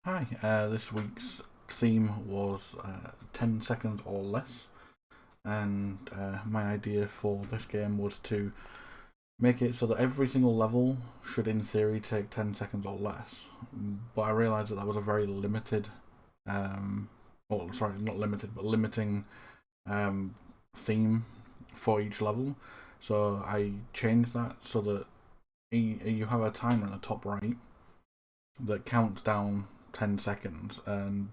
Hi, this week's theme was 10 seconds or less, and my idea for this game was to make it so that every single level should, in theory, take 10 seconds or less. But I realised that that was a very limited, well, sorry, not limited, but limiting theme for each level. So I changed that so that you have a timer in the top right that counts down 10 seconds, and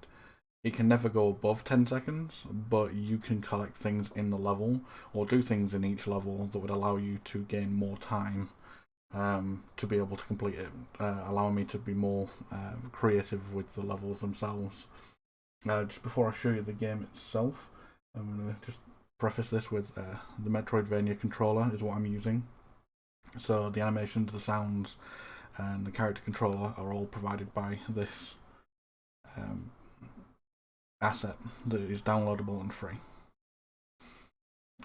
it can never go above 10 seconds, but you can collect things in the level or do things in each level that would allow you to gain more time to be able to complete it, allowing me to be more creative with the levels themselves. Just before I show you the game itself, I'm going to just preface this with the Metroidvania controller is what I'm using. So the animations, the sounds, and the character controller are all provided by this um, asset that is downloadable and free.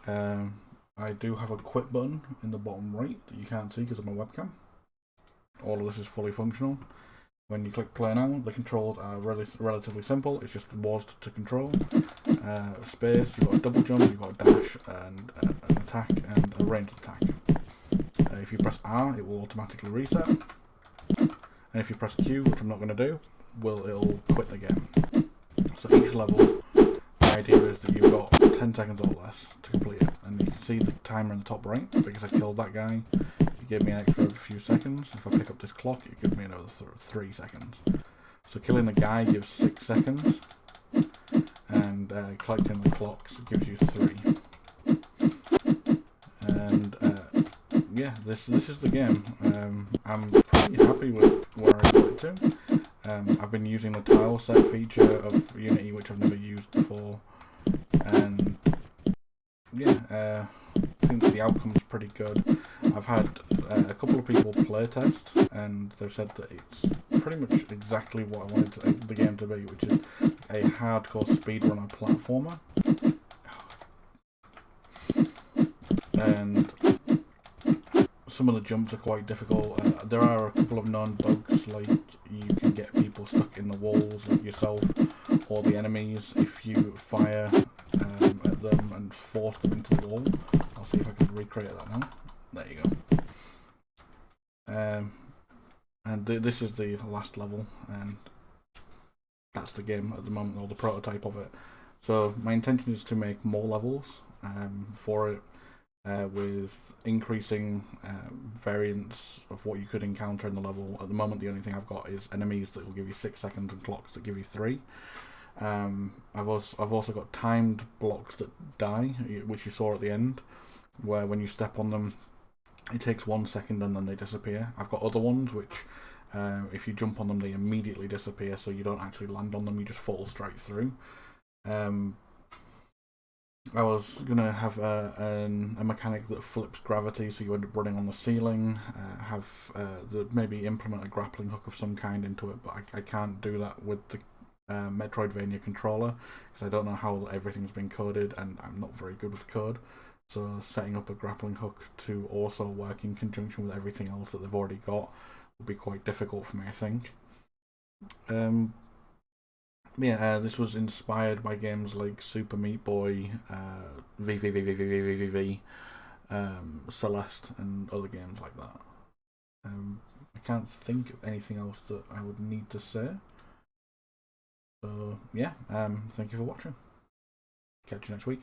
I do have a quit button in the bottom right that you can't see because of my webcam. All of this is fully functional. When you click play now, the controls are relatively simple. It's just WASD to control. Space, you've got a double jump, you've got a dash, and an attack, and a ranged attack. If you press R, it will automatically reset. And if you press Q, which I'm not going to do, it'll quit the game. So each level, the idea is that you've got 10 seconds or less to complete it. And you can see the timer in the top right, because I killed that guy. It gave me an extra few seconds. If I pick up this clock, it gives me another 3 seconds. So killing the guy gives 6 seconds, and collecting the clocks gives you 3. And yeah, this is the game. I'm pretty happy with where I got it to. I've been using the tile set feature of Unity, which I've never used before, and yeah, I think the outcome's pretty good. I've had a couple of people play test, and they've said that it's pretty much exactly what I wanted the game to be, which is a hardcore speedrunner platformer. And some of the jumps are quite difficult. There are a couple of known bugs, like you can get people stuck in the walls, like yourself, or the enemies if you fire at them and force them into the wall. I'll see if I can recreate that now. There you go. And this is the last level, and that's the game at the moment, or the prototype of it. So my intention is to make more levels for it, with increasing variants of what you could encounter in the level. At the moment, the only thing I've got is enemies that will give you 6 seconds and clocks that give you 3. I've also got timed blocks that die, which you saw at the end, where when you step on them, it takes 1 second and then they disappear. I've got other ones which, if you jump on them, they immediately disappear, so you don't actually land on them; you just fall straight through. I was gonna have a mechanic that flips gravity, so you end up running on the ceiling. Maybe implement a grappling hook of some kind into it, but I can't do that with the Metroidvania controller because I don't know how everything's been coded, and I'm not very good with code. So setting up a grappling hook to also work in conjunction with everything else that they've already got would be quite difficult for me, I think. Yeah, this was inspired by games like Super Meat Boy, VVVVVVVV, Celeste, and other games like that. I can't think of anything else that I would need to say. So yeah, thank you for watching. Catch you next week.